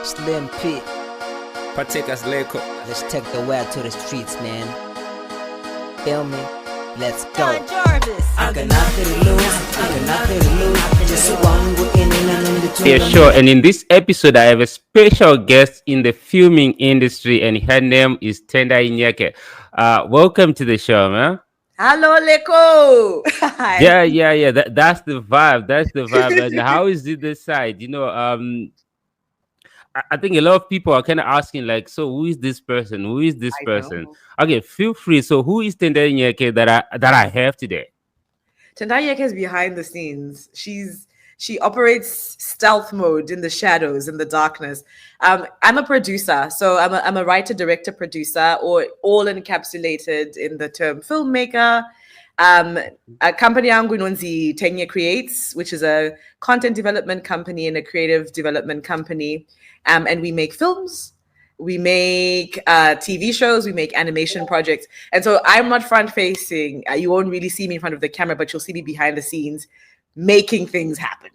Slim P. Partakers Leko. Let's take the word to the streets, man. Feel me? Let's go. John Jarvis. I got nothing to lose. I got nothing to lose. Just one good in and Yeah, sure. And in this episode, I have a special guest in the filming industry, and her name is Tendayi Nyeke. Welcome to the show, man. Hello, Leko. Hi. Yeah. That's the vibe. That's the vibe. And how is it this side? I think a lot of people are kind of asking, like, so who is this person? Who is this I person? know. Okay, feel free. So, who is Tendayi Nyeke that I have today? Tendayi Nyeke is behind the scenes. She operates stealth mode in the shadows, in the darkness. I'm a producer, so I'm a writer, director, producer, or all encapsulated in the term filmmaker. A company yangu inonzi Tenye Creates, which is a content development company and a creative development company. And we make films, we make TV shows, we make animation projects. And so I'm not front facing. You won't really see me in front of the camera, but you'll see me behind the scenes making things happen.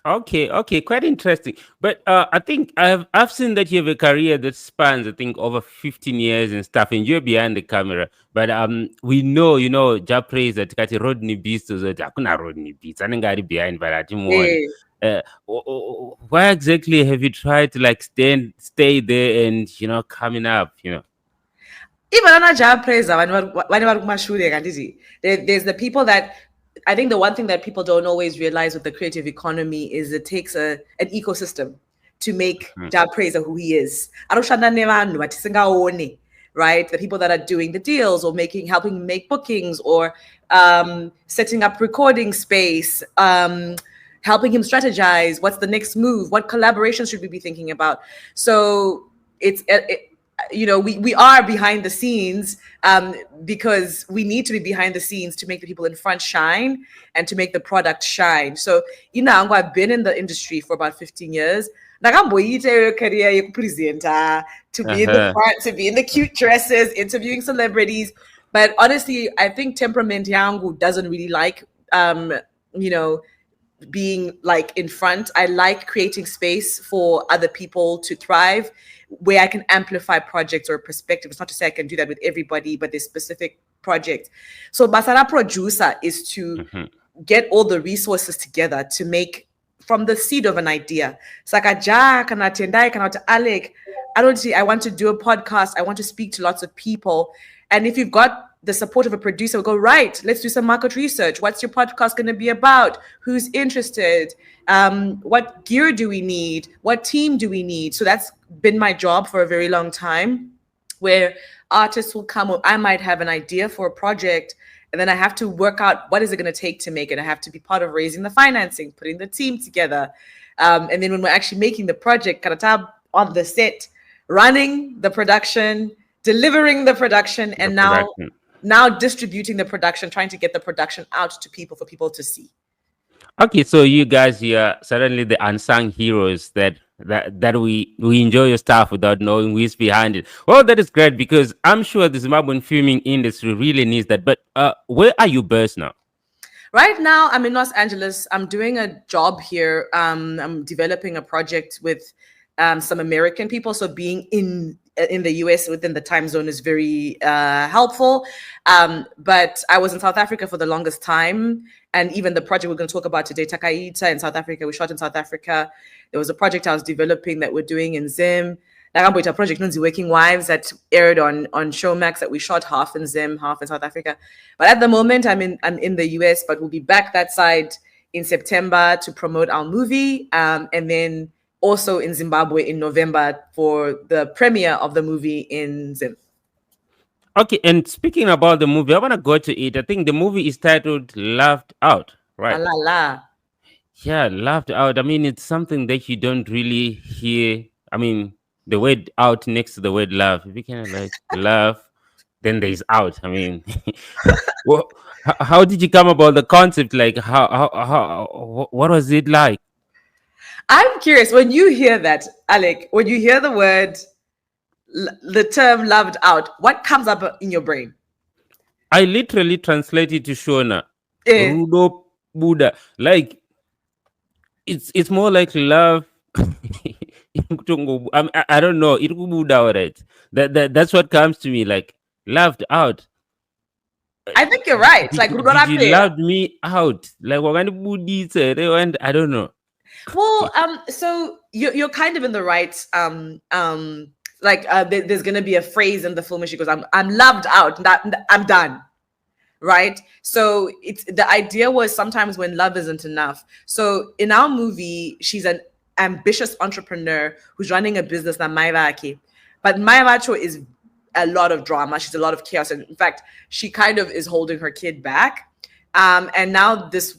Okay, quite interesting. But I think I've seen that you have a career that spans, I think, over 15 years and stuff, and you're behind the camera. But we know, Japraise that kati Rodney Beast was that akuna Rodney Beast. I think behind, but I didn't want. Why exactly have you tried to like stay there and coming up? Even on a job praise, there's the people that I think the one thing that people don't always realize with the creative economy is it takes an ecosystem to make job praiser who he is. Right? The people that are doing the deals or helping make bookings or setting up recording space, helping him strategize. What's the next move? What collaborations should we be thinking about? So we are behind the scenes because we need to be behind the scenes to make the people in front shine and to make the product shine. So, I've been in the industry for about 15 years. Like I'm career presenter, to be in the front, to be in the cute dresses, interviewing celebrities. But honestly, I think temperament yangu doesn't really like being like in front. I like creating space for other people to thrive, where I can amplify projects or perspectives. It's not to say I can do that with everybody, but there's specific projects. So Basara producer is to get all the resources together to make from the seed of an idea. Saka Jack and Tendai and Alec, I want to do a podcast. I want to speak to lots of people. And if you've got the support of a producer, we'll go, right, let's do some market research. What's your podcast going to be about? Who's interested? What gear do we need? What team do we need? So that's been my job for a very long time, where artists will come, or I might have an idea for a project, and then I have to work out what is it going to take to make it. I have to be part of raising the financing, putting the team together. And then when we're actually making the project, Karatab on the set, running the production, delivering the production, and now distributing the production, trying to get the production out to people for people to see. Okay, so you guys are suddenly the unsung heroes that we enjoy your stuff without knowing who is behind it. Well, that is great because I'm sure the Zimbabwean filming industry really needs that. But where are you based now? Right now, I'm in Los Angeles. I'm doing a job here. I'm developing a project with some American people. So being in the US within the time zone is very helpful. But I was in South Africa for the longest time. And even the project we're going to talk about today, Takaita in South Africa, we shot in South Africa. There was a project I was developing that we're doing in Zim. A project known as Working Wives that aired on Showmax that we shot half in Zim, half in South Africa. But at the moment, I'm in the US, but we'll be back that side in September to promote our movie. And then also in Zimbabwe in November for the premiere of the movie in Zim. Okay, and speaking about the movie, I want to go to it. I think the movie is titled Laughed Out, right? La la. Yeah, Laughed Out. I mean, it's something that you don't really hear. I mean, the word out next to the word laugh. If you can like laugh, then there's out. I mean, well, how did you come about the concept? Like, what was it like? I'm curious, when you hear that, Alec, when you hear the word, the term loved out, what comes up in your brain? I literally translated to Shona. Eh. Rudo Buddha. Like, it's more like love. I don't know. It would out it. That's what comes to me. Like loved out. I think you're right. Like Did you Rudorape. love me out? Like what kind of booty and I don't know. Well, so you're kind of in the right like there's gonna be a phrase in the film where she goes, I'm loved out, I'm done. Right. So it's the idea was sometimes when love isn't enough. So in our movie, she's an ambitious entrepreneur who's running a business na Maivaki. But Maivacho is a lot of drama. She's a lot of chaos. And in fact, she kind of is holding her kid back. And now this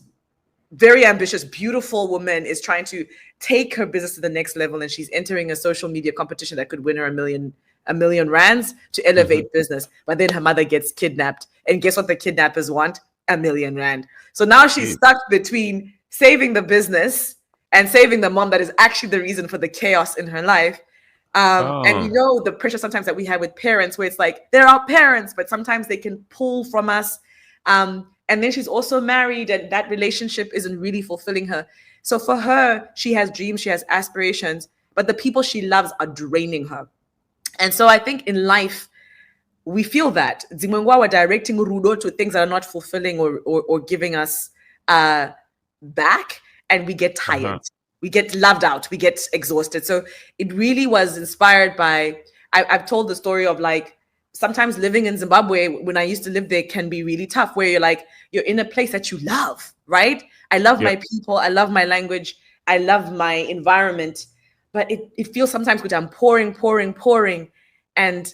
very ambitious, beautiful woman is trying to take her business to the next level, and she's entering a social media competition that could win her a million rands to elevate business. But then her mother gets kidnapped, and guess what the kidnappers want? A million rand. So now she's stuck between saving the business and saving the mom that is actually the reason for the chaos in her life. And you know the pressure sometimes that we have with parents, where it's like they're our parents, but sometimes they can pull from us. And then she's also married, and that relationship isn't really fulfilling her. So for her, she has dreams, she has aspirations, but the people she loves are draining her. And so I think in life, we feel that. Zimengwa were directing Rudo to things that are not fulfilling or giving us back, and we get tired. We get loved out, we get exhausted. So it really was inspired by, I've told the story of like, sometimes living in Zimbabwe, when I used to live there, can be really tough, where you're like, you're in a place that you love, right? I love my people, I love my language, I love my environment, but it feels sometimes good. I'm pouring, and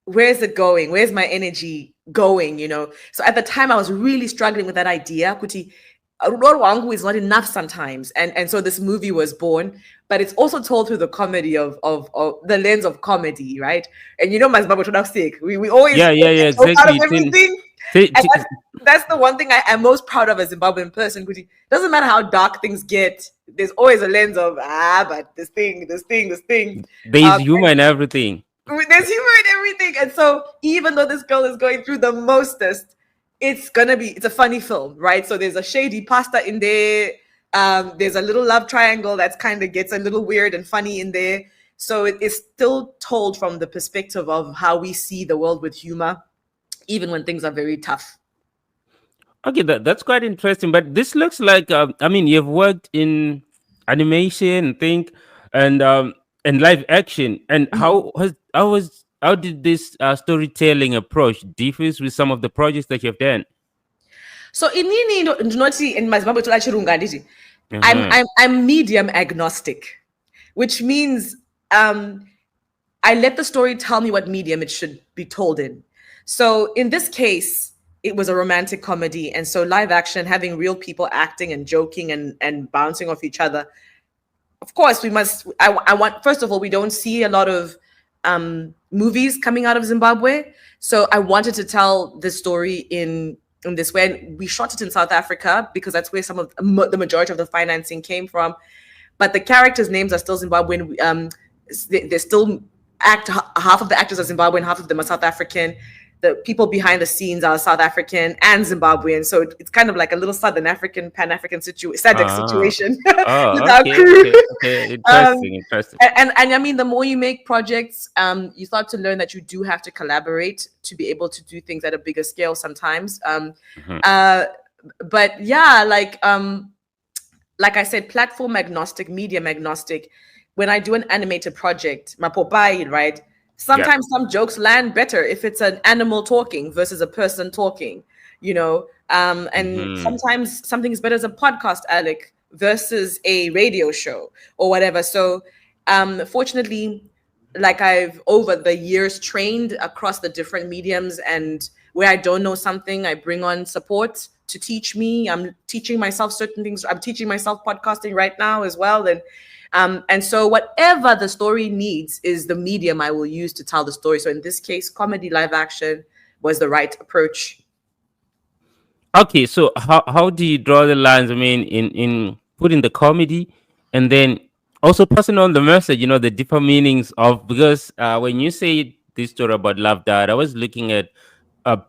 where's it going? Where's my energy going, you know? So at the time, I was really struggling with that idea, Kuti, Wangu is not enough sometimes. And so this movie was born, but it's also told through the comedy of the lens of comedy, right? And you know, my Zimbabwe sick. We always exactly. out of everything. And that's the one thing I am most proud of as a Zimbabwean person. Doesn't matter how dark things get, there's always a lens of but this thing. There's humor in everything. There's humor in everything. And so even though this girl is going through the mostest, it's a funny film, right? So there's a shady pasta in there. There's a little love triangle that's kind of gets a little weird and funny in there. So it is still told from the perspective of how we see the world with humor, even when things are very tough. Okay, that's quite interesting. But this looks like, I mean, you've worked in animation, and live action. And how did this storytelling approach differs with some of the projects that you've done? So inini ndinoti in Zimbabwe tola chirunga nditi I'm medium agnostic, which means I let the story tell me what medium it should be told in. So in this case, it was a romantic comedy, and so live action, having real people acting and joking and bouncing off each other. Of course, we must. I want, first of all, we don't see a lot of movies coming out of Zimbabwe, so I wanted to tell this story in this way. And we shot it in South Africa because that's where some of the majority of the financing came from. But the characters' names are still Zimbabwean. They still act. Half of the actors are Zimbabwean, half of them are South African. The people behind the scenes are South African and Zimbabwean. So it's kind of like a little Southern African, Pan-African situation with our crew. Okay. Interesting. And I mean, the more you make projects, you start to learn that you do have to collaborate to be able to do things at a bigger scale sometimes. But yeah, like I said, platform agnostic, medium agnostic. When I do an animated project, Mapopai, right? Sometimes some jokes land better if it's an animal talking versus a person talking, you know. And sometimes something is better as a podcast, Alec, versus a radio show or whatever. So fortunately, like I've over the years trained across the different mediums, and where I don't know something, I bring on support to teach me. I'm teaching myself certain things. I'm teaching myself podcasting right now as well. And so whatever the story needs is the medium I will use to tell the story. So in this case, comedy live action was the right approach. Okay, so how do you draw the lines? I mean, in putting the comedy and then also passing on the message, you know, the deeper meanings of, because when you say this story about love dad, I was looking at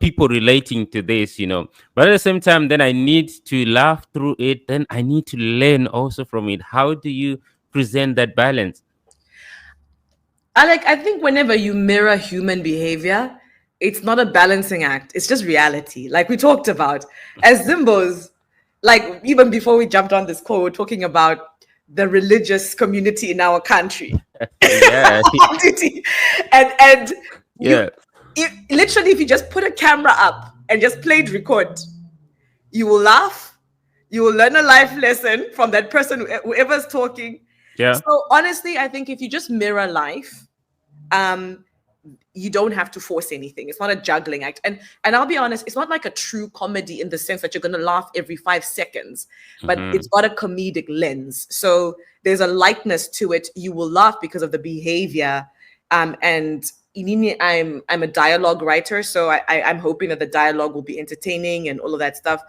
people relating to this, you know, but at the same time, then I need to laugh through it. Then I need to learn also from it. How do you present that balance? I think whenever you mirror human behavior, it's not a balancing act. It's just reality. Like we talked about. As Zimbos, like even before we jumped on this call, we we're talking about the religious community in our country. Yeah, and you yeah. literally, if you just put a camera up and just played record, you will laugh, you will learn a life lesson from that person, whoever's talking. Yeah. So honestly, I think if you just mirror life, um you don't have to force anything. It's not a juggling act. And I'll be honest, it's not like a true comedy in the sense that you're going to laugh every 5 seconds, but Mhm. it's got a comedic lens. So there's a lightness to it. You will laugh because of the behavior. And Inini, I'm a dialogue writer, so I'm hoping that the dialogue will be entertaining and all of that stuff,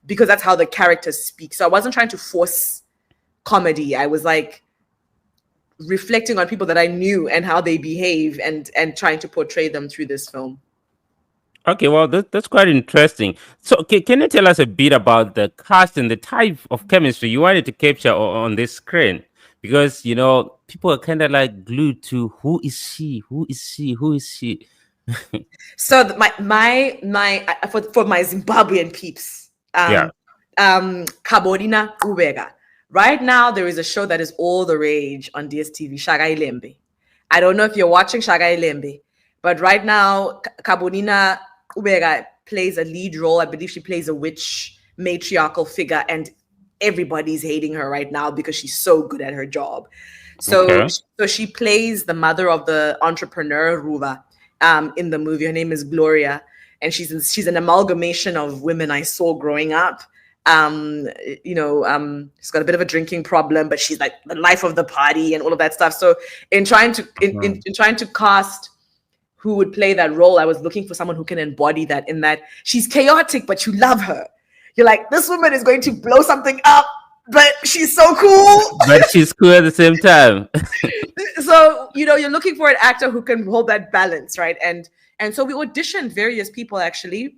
because that's how the characters speak. So I wasn't trying to force comedy. I was like reflecting on people that I knew and how they behave, and trying to portray them through this film. Okay, well, that's quite interesting. So, can you tell us a bit about the cast and the type of chemistry you wanted to capture on this screen? Because, people are kind of like glued to who is she? Who is she? Who is she? So for my Zimbabwean peeps, Yeah. Kabodina Ubega. Right now, there is a show that is all the rage on DSTV, Shagai Lembe. I don't know if you're watching Shagai Lembe, but right now, Kabodina Ubega plays a lead role. I believe she plays a witch matriarchal figure, and everybody's hating her right now because she's so good at her job. So, Okay. so she plays the mother of the entrepreneur Ruva in the movie. Her name is Gloria, and she's an amalgamation of women I saw growing up. She's got a bit of a drinking problem, but she's like the life of the party and all of that stuff. So, in trying to in trying to cast who would play that role, I was looking for someone who can embody that. In that she's chaotic, but you love her. You're like, this woman is going to blow something up, but she's so cool. But she's cool at the same time. So you're looking for an actor who can hold that balance, right? And so we auditioned various people, actually.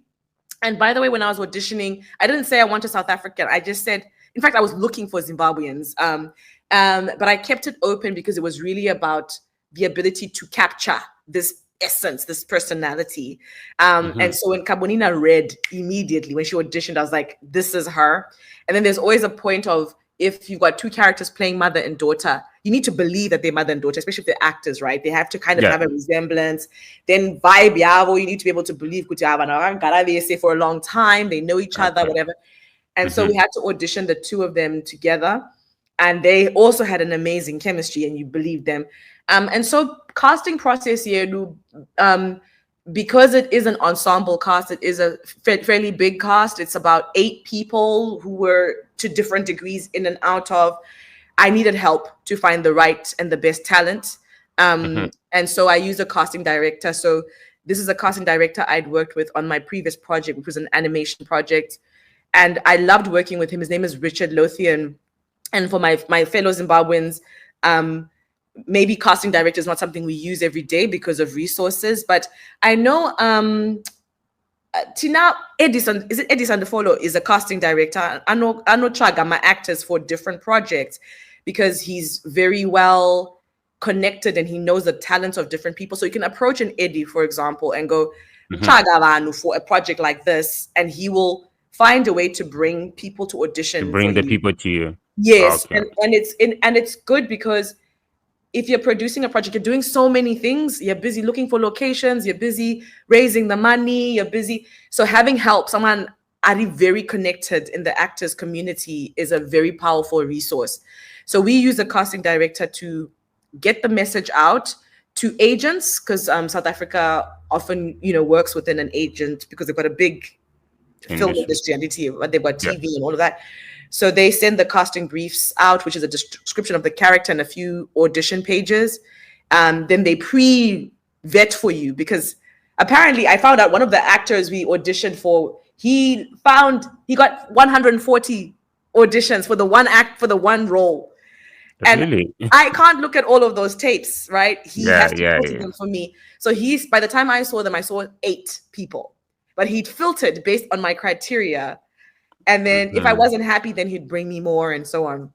And by the way, when I was auditioning, I didn't say I want a South African. I just said, in fact, I was looking for Zimbabweans. But I kept it open because it was really about the ability to capture this essence, this personality. And so when Kabonina read immediately, when she auditioned, I was like, this is her. And then there's always a point of, if you've got two characters playing mother and daughter, you need to believe that they're mother and daughter, especially if they're actors, right? They have to kind of have a resemblance. Then vibe yavo, you need to be able to believe say for a long time, they know each other, whatever. And so we had to audition the two of them together. And they also had an amazing chemistry, and you believe them. And so casting process here, because it is an ensemble cast, it is a fairly big cast. It's about 8 people who were to different degrees in and out of. I needed help to find the right and the best talent. And so I used a casting director. So this is a casting director I'd worked with on my previous project, which was an animation project. And I loved working with him. His name is Richard Lothian. And for my fellow Zimbabweans, maybe casting director is not something we use every day because of resources, but I know Tina Edison, is it Edison DeFolo, is a casting director. I know Chaga, my actors for different projects, because he's very well connected and he knows the talents of different people. So you can approach an Eddie, for example, and go, Chaga for a project like this, and he will find a way to bring people to audition. To bring for the you. people to you. Yes, Okay. and it's good because if you're producing a project, you're doing so many things. You're busy looking for locations. You're busy raising the money. You're busy. So having help, someone very connected in the actors community, is a very powerful resource. So we use a casting director to get the message out to agents, because South Africa often, works within an agent because they've got a big film industry, but they've got TV and all of that. So they send the casting briefs out, which is a description of the character and a few audition pages. Then they pre-vet for you, because apparently I found out one of the actors we auditioned for, he got 140 auditions for the one role. And Really? I can't look at all of those tapes, right? He has to filter them for me. So by the time I saw them, I saw 8 people, but he'd filtered based on my criteria. And then if I wasn't happy, then he'd bring me more and so on.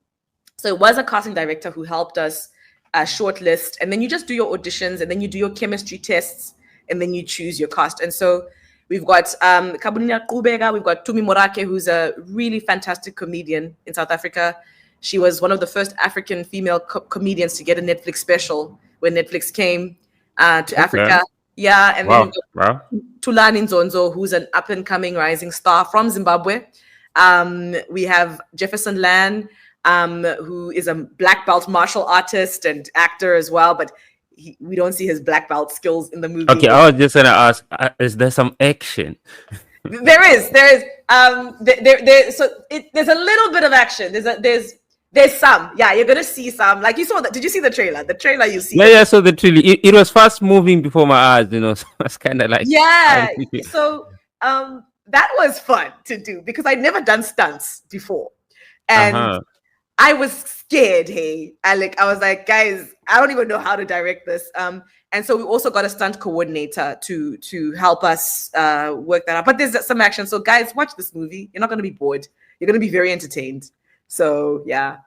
So it was a casting director who helped us shortlist, and then you just do your auditions, and then you do your chemistry tests, and then you choose your cast. And so we've got Kabulina Kubega, we've got Tumi Morake, who's a really fantastic comedian in South Africa. She was one of the first African female comedians to get a Netflix special when Netflix came to Africa. Yeah, and then Tulani Nzonzo, who's an up-and-coming rising star from Zimbabwe. We have Jefferson Lan, who is a black belt martial artist and actor as well, but we don't see his black belt skills in the movie. Okay, I was just gonna ask, is there some action? There is. There's a little bit of action. There's some. Yeah, you're gonna see some. Like you saw that. Did you see the trailer? The trailer you see. Yeah, I saw the trailer. It was fast moving before my eyes, you know. So it's kind of like So that was fun to do because I'd never done stunts before, and I was scared. Hey, I was like, guys, I don't even know how to direct this. And so we also got a stunt coordinator to help us work that out. But there's some action. So guys, watch this movie. You're not going to be bored. You're going to be very entertained. So yeah.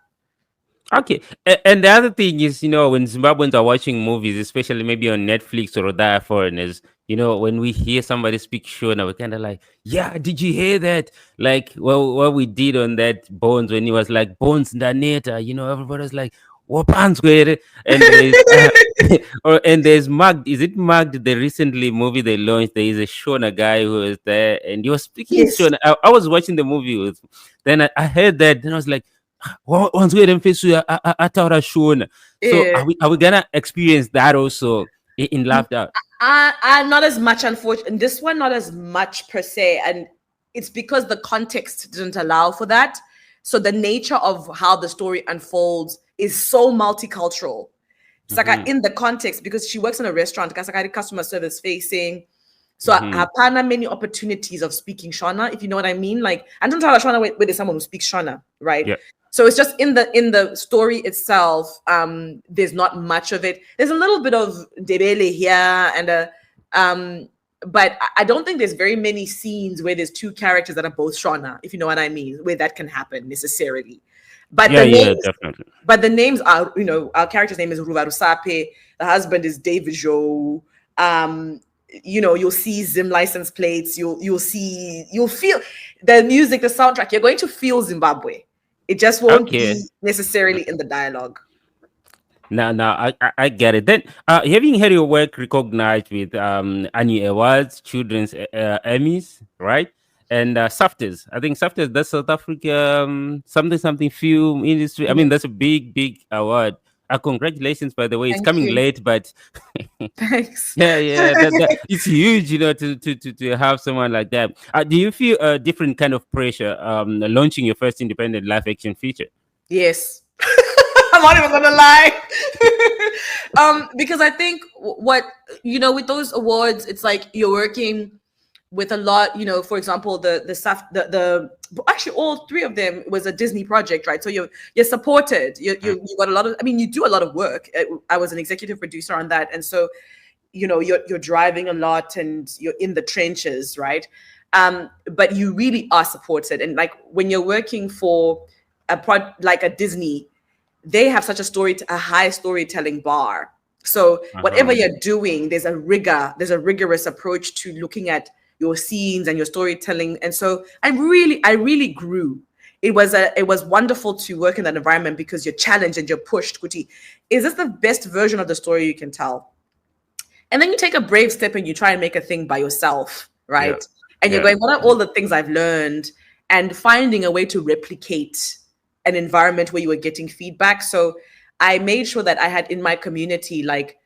Okay. And the other thing is, you know, when Zimbabweans are watching movies, especially maybe on Netflix or other foreigners, you know, when we hear somebody speak Shona, we're kind of like, yeah, did you hear that? Like, well, what we did on that Bones when he was like, Bones Daneta, you know, everybody's like, and there's, and there's Mugged. Is it Mugged? The recently movie they launched. There is a Shona guy who was there, and he was speaking Shona. I was watching the movie with. Then I heard that, then I was like, once we Shona. So are we gonna experience that also in Laughed Out? I'm not as much, unfortunately. This one, not as much per se, and it's because the context didn't allow for that. So the nature of how the story unfolds is so multicultural. It's like in the context, because she works in a restaurant, customer service facing. So hapana many opportunities of speaking Shona, if you know what I mean. Like, I don't tell Shona where there's someone who speaks Shona, right? Yeah. So it's just in the story itself. There's not much of it. There's a little bit of Debele here and but I don't think there's very many scenes where there's two characters that are both Shona, if you know what I mean, where that can happen necessarily. But definitely. But the names are, you know, our character's name is Ruva Rusape. The husband is David Jo. You know, you'll see Zim license plates. You'll feel the music, the soundtrack. You're going to feel Zimbabwe. It just won't be necessarily in the dialogue. No, I get it. Then, having had your work recognized with Annie Awards, Children's Emmys, right? And SAFTAs. I think SAFTAs, that's South Africa something film industry. I mean, that's a big award. Congratulations, by the way. It's coming late, but thanks. Yeah, it's huge, you know, to have someone like that. Do you feel a different kind of pressure launching your first independent live action feature? Yes. I'm not even gonna lie. Because I think what, you know, with those awards, it's like you're working with a lot, you know, for example, the actually all three of them was a Disney project, right? So you're supported. You got a lot of, I mean, you do a lot of work. I was an executive producer on that, and so, you know, you're driving a lot and you're in the trenches, right? But you really are supported, and like when you're working for like a Disney, they have such a high storytelling bar. So whatever you're doing, there's a rigorous approach to looking at your scenes and your storytelling. And so I really grew. It was wonderful to work in that environment because you're challenged and you're pushed. Kuti, is this the best version of the story you can tell? And then you take a brave step and you try and make a thing by yourself, right? Yeah. And you're going, what are all the things I've learned? And finding a way to replicate an environment where you were getting feedback. So I made sure that I had in my community, like,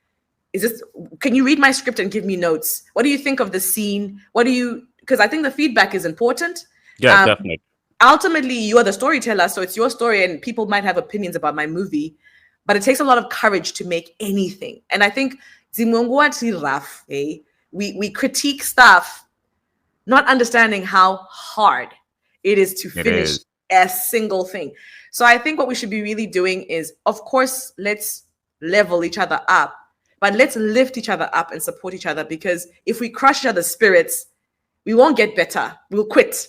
can you read my script and give me notes? What do you think of the scene? Because I think the feedback is important. Yeah, definitely. Ultimately, you are the storyteller, so it's your story, and people might have opinions about my movie, but it takes a lot of courage to make anything. And I think we critique stuff, not understanding how hard it is to finish a single thing. So I think what we should be really doing is, of course, let's level each other up, but let's lift each other up and support each other, because if we crush each other's spirits, we won't get better. We'll quit.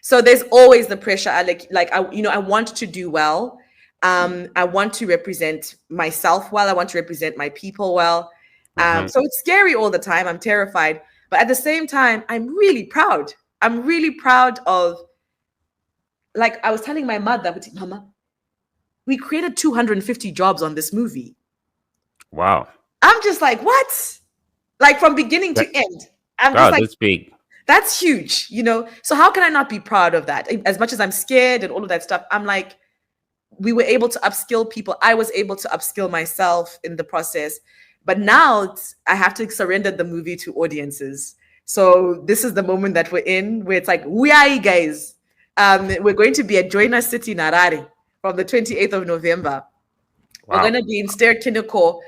So there's always the pressure. I want to do well. I want to represent myself well. I want to represent my people well. So it's scary all the time. I'm terrified. But at the same time, I'm really proud. I'm really proud of, like I was telling my mother, Mama, we created 250 jobs on this movie. Wow. I'm just like, what? Like from beginning to end. I'm wow, just like, that's big. That's huge, you know? So how can I not be proud of that? As much as I'm scared and all of that stuff, I'm like, we were able to upskill people. I was able to upskill myself in the process. But now I have to surrender the movie to audiences. So this is the moment that we're in where it's like, we are you guys. We're going to be at Joiner City, Narare from the 28th of November. Wow. We're going to be in Stair Kinoko.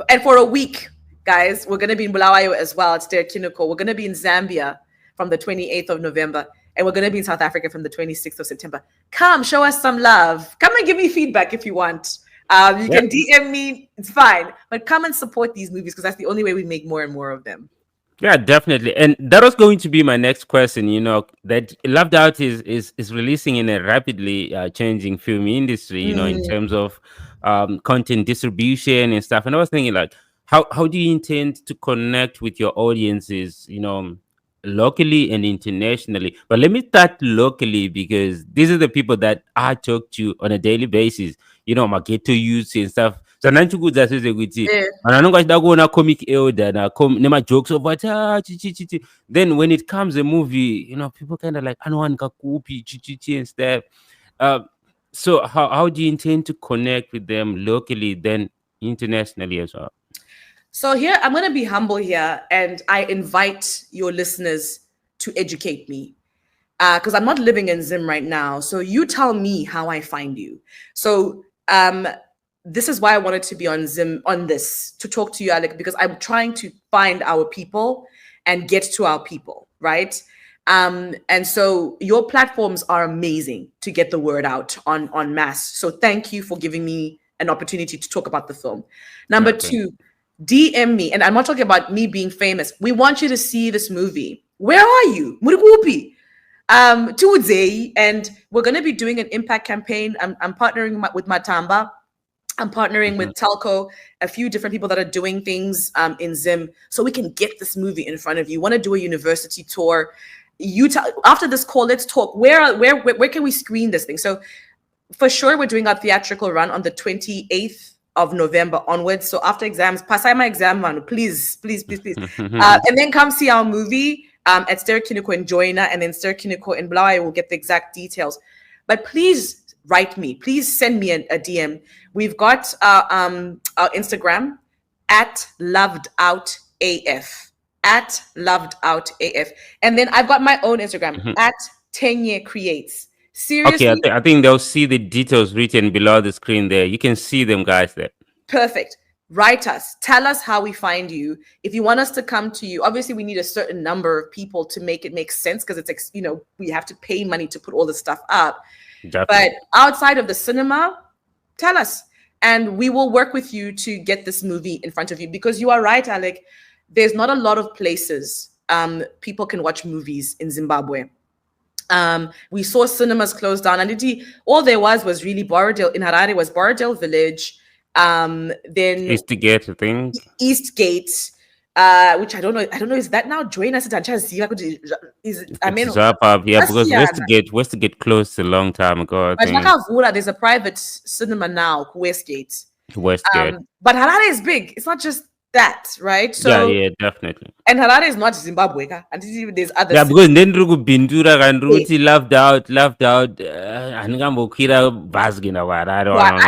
And for a week, guys, we're going to be in Bulawayo as well at Stair Kinoko. We're going to be in Zambia from the 28th of November. And we're going to be in South Africa from the 26th of September. Come, show us some love. Come and give me feedback if you want. You can DM me. It's fine. But come and support these movies because that's the only way we make more and more of them. Yeah, definitely. And that was going to be my next question. You know, that Loved Out is releasing in a rapidly changing film industry, you know, in terms of content distribution and stuff. And I was thinking, like, how do you intend to connect with your audiences, you know, locally and internationally? But let me start locally because these are the people that I talk to on a daily basis. You know, my ghetto youths and stuff. So nanchukuza sezekuthi ananonga chida kuona comic elder na nema jokes of what then when it comes a movie, you know, people kind of like anwanka kupi chichichi and stuff. So how do you intend to connect with them locally then internationally as well? So here I'm going to be humble here and I invite your listeners to educate me because I'm not living in Zim right now. So you tell me how I find you. So this is why I wanted to be on Zim on this to talk to you, Alec, because I'm trying to find our people and get to our people, right? And so your platforms are amazing to get the word out on mass. So thank you for giving me an opportunity to talk about the film. Number two, DM me, and I'm not talking about me being famous. We want you to see this movie. Where are you? Murigupi. Tuesday, and we're going to be doing an impact campaign. I'm partnering with Matamba. I'm partnering with Telco, a few different people that are doing things in Zim, so we can get this movie in front of you. Want to do a university tour? After this call, let's talk. Where can we screen this thing? So for sure, we're doing our theatrical run on the 28th of November onwards. So after exams, pass my exam, man, please. And then come see our movie at Stair Kinoko in Joina, and then Stair Kinoko in Bulawayo. We'll get the exact details. But please write me. Please send me a DM. We've got our Instagram at lovedoutaf. At lovedoutaf. And then I've got my own Instagram at Tendayi Creates. Seriously. Okay, I think they'll see the details written below the screen there. You can see them, guys, there. Perfect. Write us. Tell us how we find you. If you want us to come to you, obviously we need a certain number of people to make it make sense because it's, you know, we have to pay money to put all this stuff up. Definitely. But outside of the cinema, tell us. And we will work with you to get this movie in front of you because you are right, Alec. There's not a lot of places people can watch movies in Zimbabwe. We saw cinemas close down, and all there was really Borodale. In Harare was Borodale Village. Then Eastgate, I think. Eastgate, which I don't know. Is that now join us? Because Westgate closed a long time ago. There's a private cinema now, Westgate. Westgate. But Harare is big. It's not just that, right? So yeah, definitely. And Harare is not Zimbabwe, and there's other. Yeah, because then Bindura and Ruti loved out. And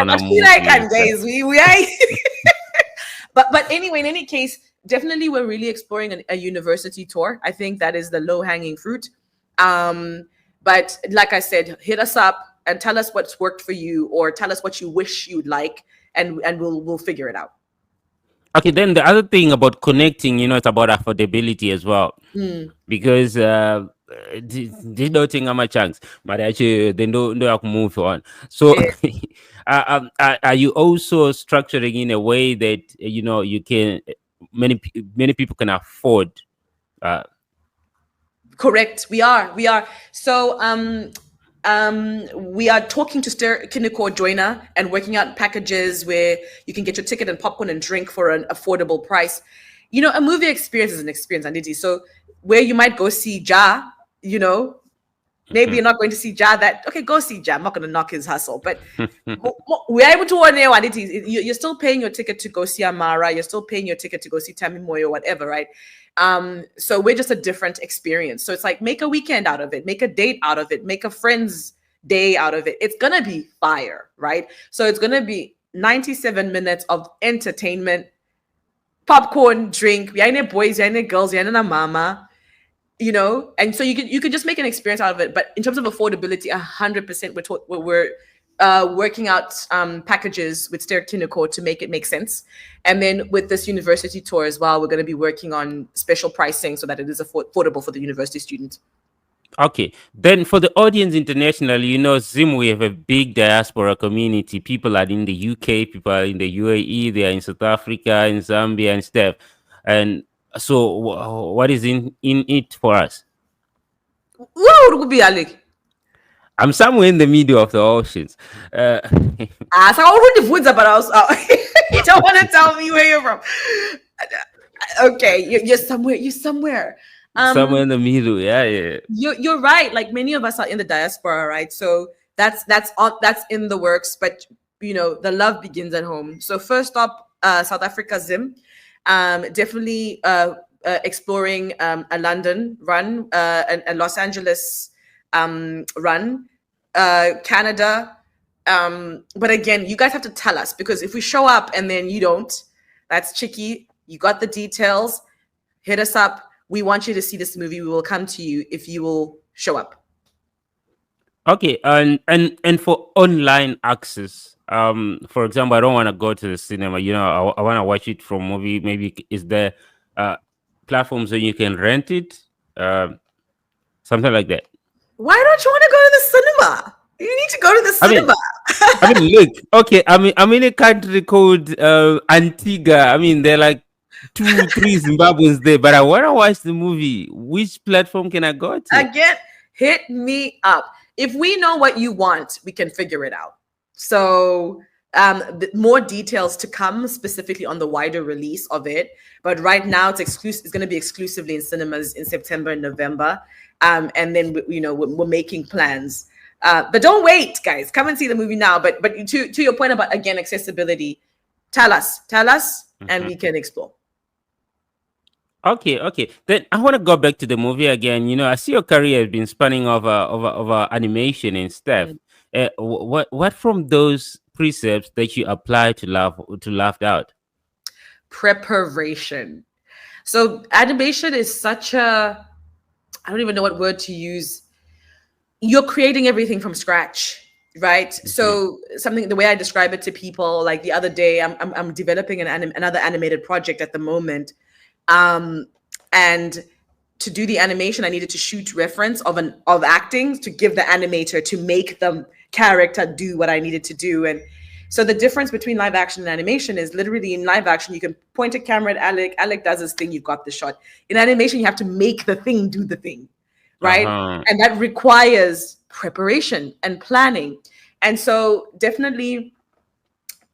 I feel like guys, we are. But anyway, in any case, definitely we're really exploring a university tour. I think that is the low-hanging fruit. But like I said, hit us up and tell us what's worked for you, or tell us what you wish you'd like, and we'll figure it out. Okay, then the other thing about connecting, you know, it's about affordability as well. Because they don't think I'm a chance, but actually they don't move on. So are you also structuring in a way that, you know, you can many people can afford? Correct. We are. So We are talking to Kiniko Joiner and working out packages where you can get your ticket and popcorn and drink for an affordable price. You know, a movie experience is an experience, Anditi. So where you might go see Ja, you know, maybe you're not going to see Ja okay, go see Ja. I'm not going to knock his hustle, but we're able to warn you, Anditi. You're still paying your ticket to go see Amara. You're still paying your ticket to go see Tammy Moyo, whatever, right? So we're just a different experience. So it's like, make a weekend out of it, make a date out of it, make a friend's day out of it. It's gonna be fire, right? So it's gonna be 97 minutes of entertainment, popcorn, drink. We ain't boys, we ain't girls, we ain't mama, you know. And so you could just make an experience out of it. But in terms of affordability, 100% we're working out packages with Kiniko to make it make sense. And then with this university tour as well, we're going to be working on special pricing so that it is affordable for the university student. Okay, then for the audience internationally, you know, Zim, we have a big diaspora community. People are in the UK, people are in the UAE, they are in South Africa, in Zambia and stuff. And so what is in it for us? Where would be Alec? I'm somewhere in the middle of the oceans. So I already woods about us. You don't want to tell me where you're from. Okay, you're somewhere. You're somewhere. Somewhere in the middle. Yeah. You're right. Like many of us are in the diaspora, right? So that's in the works. But you know, the love begins at home. So first up, South Africa, Zim, definitely exploring a London run, a Los Angeles run, Canada. But again, you guys have to tell us, because if we show up and then you don't, that's tricky. You got the details. Hit us up. We want you to see this movie. We will come to you if you will show up. Okay, and for online access, for example, I don't want to go to the cinema. You know, I want to watch it from movie. Maybe is there platforms where you can rent it, something like that? Why don't you want to go to the cinema? You need to go to the cinema. I mean, look, okay. I'm in a country called Antigua. I mean, they're like 2-3 Zimbabweans there, but I want to watch the movie. Which platform can I go to? Again, hit me up. If we know what you want, we can figure it out. So more details to come specifically on the wider release of it. But right now it's exclusive. It's going to be exclusively in cinemas in September and November. And then, you know, we're making plans. But don't wait, guys. Come and see the movie now. But to your point about, again, accessibility, tell us, and we can explore. Okay. Then I want to go back to the movie again. You know, I see your career has been spanning over animation and stuff. What from those precepts that you apply to laugh out? Preparation. So animation is such a, I don't even know what word to use. You're creating everything from scratch, right? Mm-hmm. So the way I describe it to people, like the other day, I'm developing another animated project at the moment. And to do the animation, I needed to shoot reference of acting to give the animator to make the character do what I needed to do. And so the difference between live action and animation is literally in live action, you can point a camera at Alec does his thing, you've got the shot. In animation, you have to make the thing do the thing, right? And that requires preparation and planning. And so definitely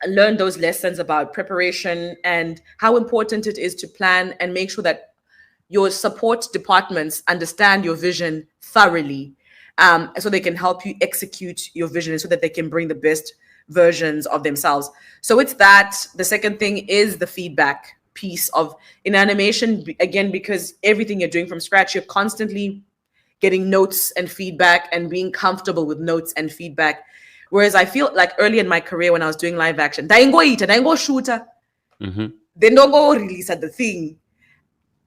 learn those lessons about preparation and how important it is to plan and make sure that your support departments understand your vision thoroughly, so they can help you execute your vision so that they can bring the best versions of themselves. So it's that. The second thing is the feedback piece of in animation, again, because everything you're doing from scratch, you're constantly getting notes and feedback and being comfortable with notes and feedback. Whereas I feel like early in my career when I was doing live action, then go shooter, then don't go release at the thing,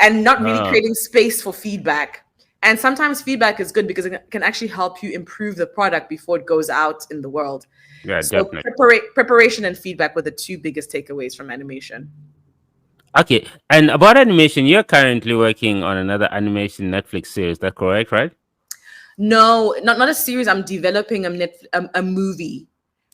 and not really creating space for feedback. And sometimes feedback is good because it can actually help you improve the product before it goes out in the world. Yeah, so definitely. Preparation and feedback were the two biggest takeaways from animation. Okay, and about animation, you're currently working on another animation Netflix series. That's correct, right? No, not a series. I'm developing a movie.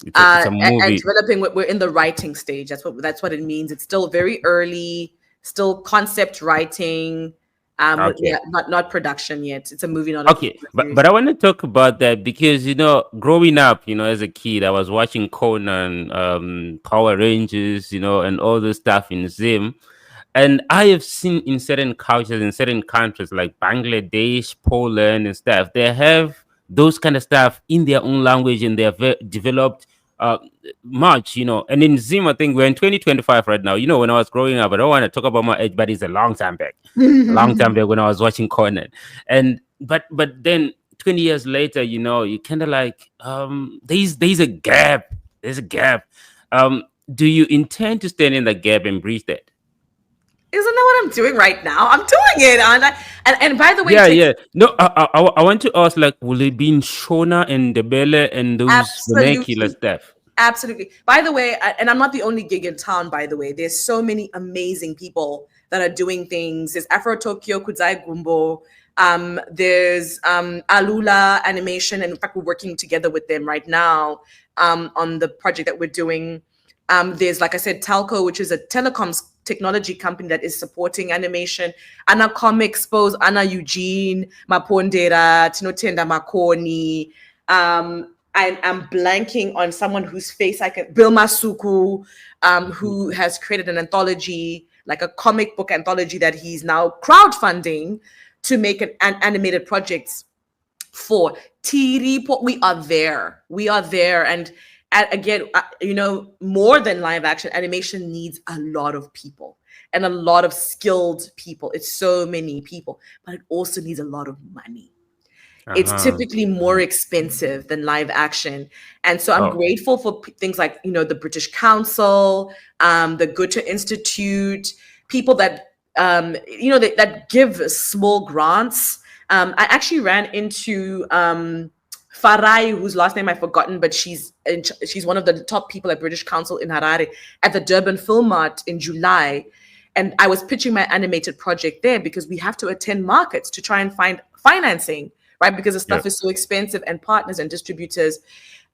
It's a movie. And developing. We're in the writing stage. That's what it means. It's still very early. Still concept writing. Okay. Yeah, not production yet. It's a movie, not a Okay, series. but I want to talk about that because growing up, as a kid, I was watching Conan, Power Rangers, and all the stuff in Zim, and I have seen in certain cultures, in certain countries like Bangladesh, Poland, and stuff, they have those kind of stuff in their own language, and they have developed uh, much, And in Zim, I think we're in 2025 right now. When I was growing up, I don't want to talk about my age, but it's a long time back, a long time back when I was watching Conan. And but then 20 years later, you kind of like there's a gap. There's a gap. Do you intend to stand in the gap and bridge that? Isn't that what I'm doing right now? I'm doing it, and by the way, Yeah, it takes yeah. No, I want to ask, like, will it be in Shona and Debele and those vernacular absolutely. stuff? Absolutely. By the way, and I'm not the only gig in town, by the way. There's so many amazing people that are doing things. There's Afro Tokyo, Kudzai Gumbo. There's Alula Animation. And in fact, we're working together with them right now on the project that we're doing. There's, like I said, Talco, which is a telecoms technology company that is supporting animation. Anna Comic Expos, Anna Eugene, Mapondera, Tinotenda Makoni. I'm blanking on someone whose face I can. Bill Masuku, who has created an anthology, like a comic book anthology that he's now crowdfunding to make an animated projects for. Tiripo, we are there. We are there, and again, more than live action, animation needs a lot of people and a lot of skilled people. It's so many people, but it also needs a lot of money. It's typically more expensive than live action. And so I'm Oh, grateful for things like, the British Council, the Goethe Institute, people that, that give small grants. I actually ran into Farai, whose last name I've forgotten, but she's one of the top people at British Council in Harare at the Durban Film Mart in July. And I was pitching my animated project there because we have to attend markets to try and find financing, right? Because the stuff yeah. is so expensive, and partners and distributors.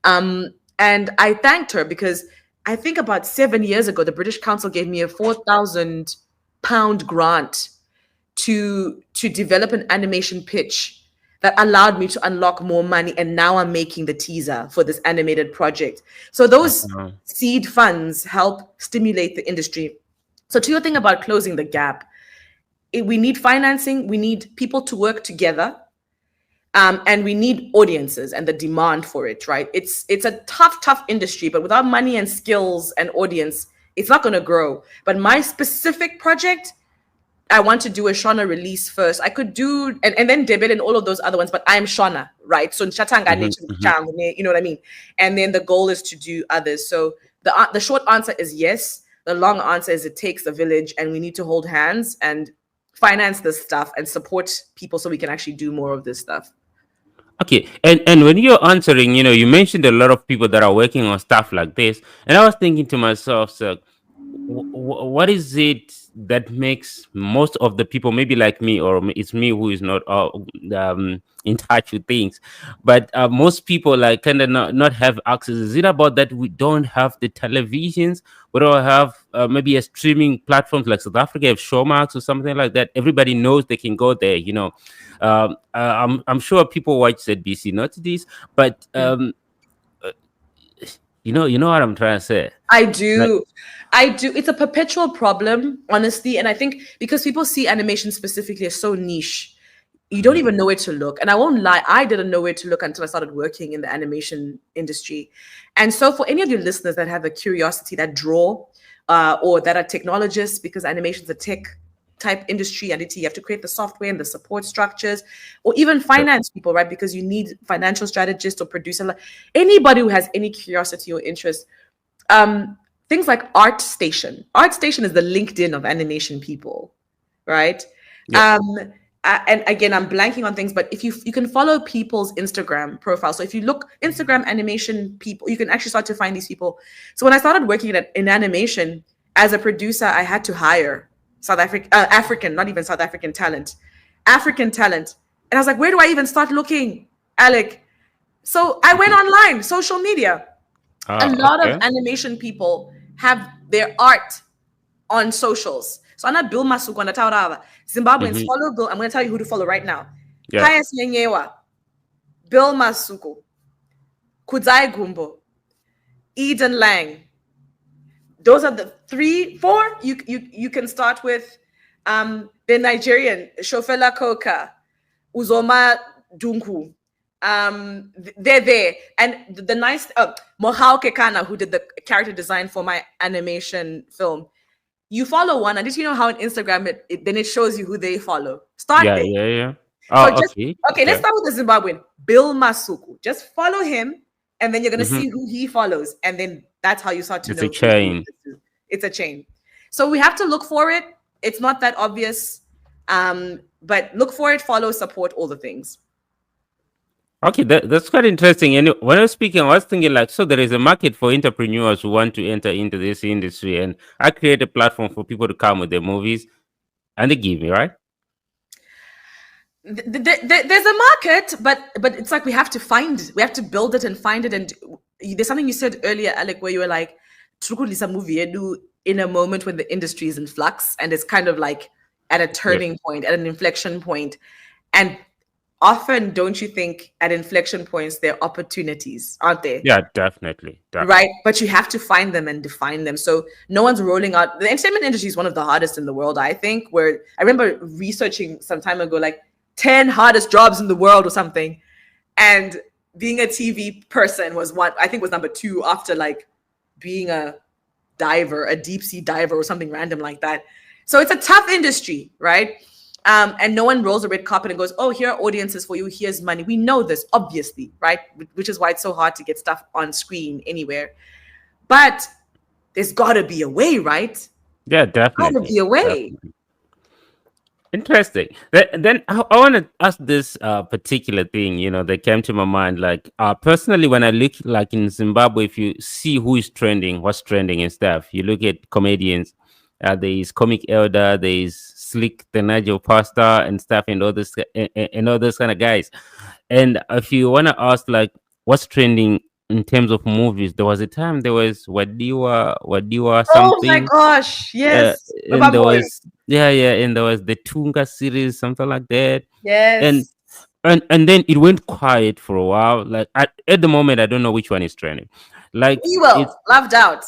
And I thanked her because I think about 7 years ago, the British Council gave me a £4,000 grant to develop an animation pitch that allowed me to unlock more money. And now I'm making the teaser for this animated project. So those seed funds help stimulate the industry. So to your thing about closing the gap, we need financing, we need people to work together. And we need audiences and the demand for it, right? It's a tough industry, but without money and skills and audience, it's not going to grow. But my specific project, I want to do a Shona release first. I could do, and then Debit and all of those other ones, but I'm Shona, right? So you know what I mean? And then the goal is to do others. So the short answer is yes. The long answer is it takes a village, and we need to hold hands and finance this stuff and support people so we can actually do more of this stuff. Okay, and when you're answering, you mentioned a lot of people that are working on stuff like this, and I was thinking to myself, so what is it that makes most of the people, maybe like me, or it's me who is not in touch with things, but most people like kind of not have access? Is it about that we don't have the televisions? We don't have maybe a streaming platforms like South Africa have Showmax or something like that? Everybody knows they can go there. I'm sure people watch ZBC, not this, but you know what I'm trying to say. I Like, do. It's a perpetual problem, honestly. And I think because people see animation specifically as so niche, you don't even know where to look. And I won't lie, I didn't know where to look until I started working in the animation industry. And so for any of your listeners that have a curiosity, that draw or that are technologists, because animation is a tech type industry, and you have to create the software and the support structures, or even finance people, right? Because you need financial strategists or producer, anybody who has any curiosity or interest. Things like ArtStation. ArtStation is the LinkedIn of animation people, right? yeah. And again, I'm blanking on things, but if you can follow people's Instagram profile. So if you look Instagram animation people, you can actually start to find these people. So when I started working in animation as a producer, I had to hire African, not even South African talent, African talent. And I was like, where do I even start looking, Alec? So I went online, social media. A lot of Okay. animation people have their art on socials. So Ana Bill Masuku and Taurava. Zimbabweans Mhm. follow Bill. I'm going to tell you who to follow right now. Yeah. Pius Nyenyewa, Bill Masuku, Kudzai Gumbo, Eden Lang. Those are the 4. You can start with the Nigerian Shofela Koka, Uzoma Dunku. They're there. And the nice Mohau Kekana, who did the character design for my animation film. You follow one, and did you know how on Instagram then it shows you who they follow? Start Yeah, there. yeah, yeah. So Oh, just okay. okay, let's start with the Zimbabwean, Bill Masuku. Just follow him, and then you're gonna Mhm. see who he follows, and then that's how you start to It's know a who's who. chain. It's a chain. So we have to look for it. It's not that obvious, but look for it, follow, support, all the things. Okay, that's quite interesting. And when I was speaking, I was thinking like, so there is a market for entrepreneurs who want to enter into this industry, and I create a platform for people to come with their movies, and they give me, right? There's a market, but it's like we have to build it and find it. And there's something you said earlier, Alec, where you were like, "Trukulisa movie edu," in a moment when the industry is in flux and it's kind of like at a turning point, at an inflection point. And often, don't you think at inflection points there are opportunities, aren't there? Yeah, definitely. Right, but you have to find them and define them. So no one's rolling out. The entertainment industry is one of the hardest in the world, I think. Where I remember researching some time ago, like 10 hardest jobs in the world or something, and being a TV person was one. I think was number 2 after like being a diver, a deep sea diver or something random like that. So it's a tough industry, right? And no one rolls a red carpet and goes, "Oh, here are audiences for you. Here's money." We know this, obviously, right? Which is why it's so hard to get stuff on screen anywhere. But there's got to be a way, right? Yeah, Got to definitely. be a way. Definitely. Interesting. Then I want to ask this particular thing, that came to my mind. Like, personally, when I look like in Zimbabwe, if you see who is trending, what's trending and stuff, you look at comedians. There is Comic Elder, there is Slick the Nigel Pasta and stuff, and all this and all those kind of guys. And if you want to ask like what's trending in terms of movies, there was a time there was Wadiwa Oh my something. gosh, yes. And there Boy. was and there was the Tunga series, something like that. And Yes. and then it went quiet for a while. Like at the moment, I don't know which one is trending. Like We will. it's Loved out.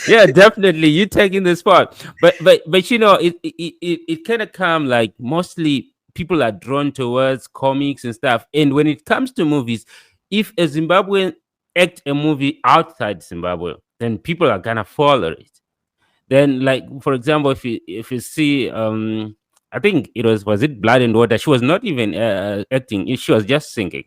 yeah, definitely you taking the spot. But it kind of come like mostly people are drawn towards comics and stuff. And when it comes to movies, if a Zimbabwean act a movie outside Zimbabwe, then people are gonna follow it. Then, like for example, if you see, I think was it Blood and Water? She was not even acting; she was just singing,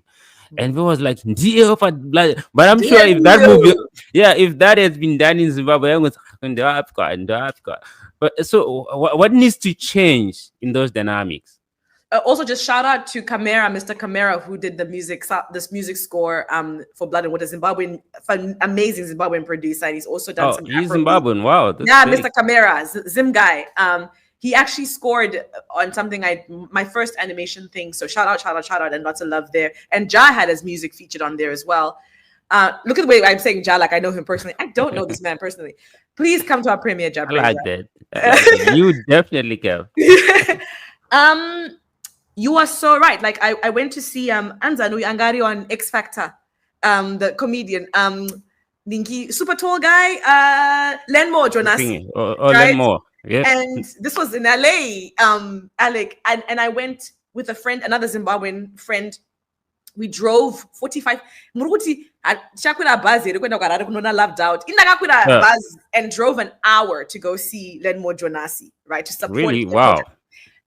and we was like, "Dear for blood." But I'm sure if that movie, if that has been done in Zimbabwe, I was in the Africa. But so, what needs to change in those dynamics? Also, just shout out to Mr. Kamera, who did this music score for Blood and Water, amazing Zimbabwean producer. And he's also done some. He's Afrobeat. Zimbabwean. Wow. Yeah, Big. Mr. Kamera, Zim guy. He actually scored on something my first animation thing. So shout out, and lots of love there. And Ja had his music featured on there as well. Look at the way I'm saying Ja, like I know him personally. I don't know this man personally. Please come to our premiere, Ja. I like that. You definitely can. You are so right. Like I went to see Anzanu Angari on X Factor, the comedian, Ninki, super tall guy, Lenmo Jonasi. Right? Lenmo. Yeah. And this was in LA, Alec, and I went with a friend, another Zimbabwean friend. We drove 45 bus and drove an hour to go see Lenmo Jonasi, right? To support really? Wow. Project.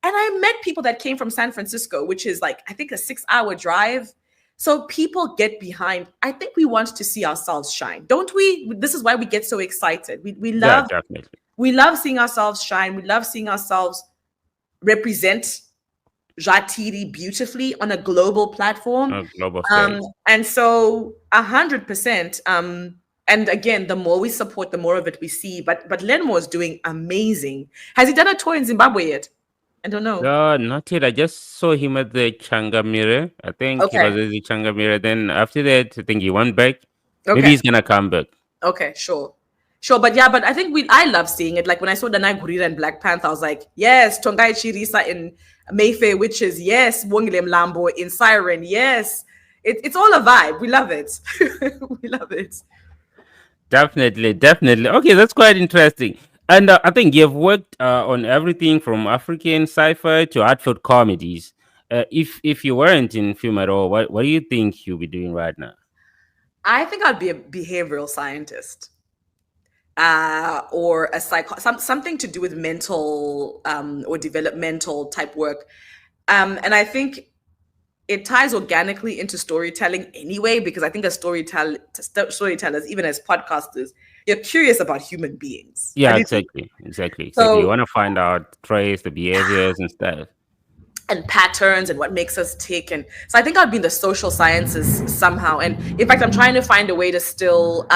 And I met people that came from San Francisco, which is like, I think a 6-hour drive. So people get behind. I think we want to see ourselves shine, don't we? This is why we get so excited. We love, definitely. We love seeing ourselves shine. We love seeing ourselves represent Jatiri beautifully on a global platform. And so 100%. And again, the more we support, the more of it we see. But Lenmo is doing amazing. Has he done a tour in Zimbabwe yet? I don't know. No, not yet. I just saw him at the Changamire. I think he was at the Changamire. Then after that, I think he went back. Maybe he's gonna come back. Okay, sure. Sure, but yeah, but I think I love seeing it. Like when I saw Danai Gurira in Black Panther, I was like, yes, Tongai Chirisa in Mayfair Witches, yes, Wongile Mlambo in Siren, yes. It's all a vibe. We love it. We love it. Definitely, definitely. Okay, that's quite interesting. And I think you've worked on everything from African sci-fi to heartfelt comedies. If you weren't in film at all, what do you think you'll be doing right now? I think I'd be a behavioral scientist. Or a something to do with mental or developmental type work. And I think it ties organically into storytelling anyway, because I think as storytellers, even as podcasters, you're curious about human beings. Yeah, exactly. So, You want to find out, trace the behaviors and stuff. And patterns and what makes us tick. And so I think I'd be in the social sciences somehow. And in fact, I'm trying to find a way to still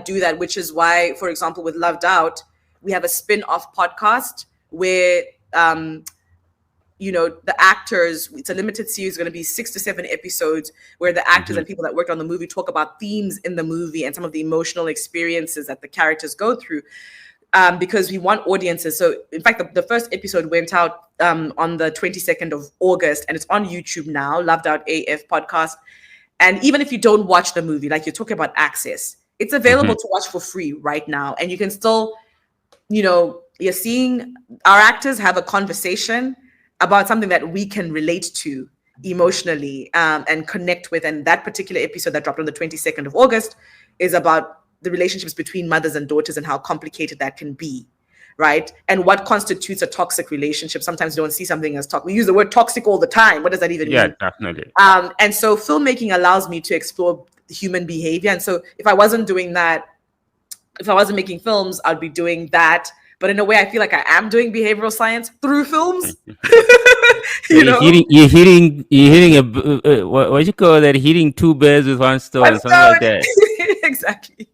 do that, which is why, for example, with Loved Out, we have a spin-off podcast where the actors, it's a limited series, going to be 6 to 7 episodes where the actors and people that worked on the movie talk about themes in the movie and some of the emotional experiences that the characters go through, because we want audiences. So in fact, the first episode went out on the 22nd of August, and it's on YouTube now, Loved Out AF podcast. And even if you don't watch the movie, like you're talking about access, it's available to watch for free right now. And you can still, you're seeing our actors have a conversation about something that we can relate to emotionally and connect with. And that particular episode that dropped on the 22nd of August is about the relationships between mothers and daughters and how complicated that can be, right? And what constitutes a toxic relationship. Sometimes you don't see something as toxic. We use the word toxic all the time. What does that even mean? Yeah, definitely. And so filmmaking allows me to explore human behavior. And so if I wasn't doing that, if I wasn't making films, I'd be doing that. But in a way, I feel like I am doing behavioral science through films. You're hitting what you call that? Hitting two birds with one stone, something like that. Exactly.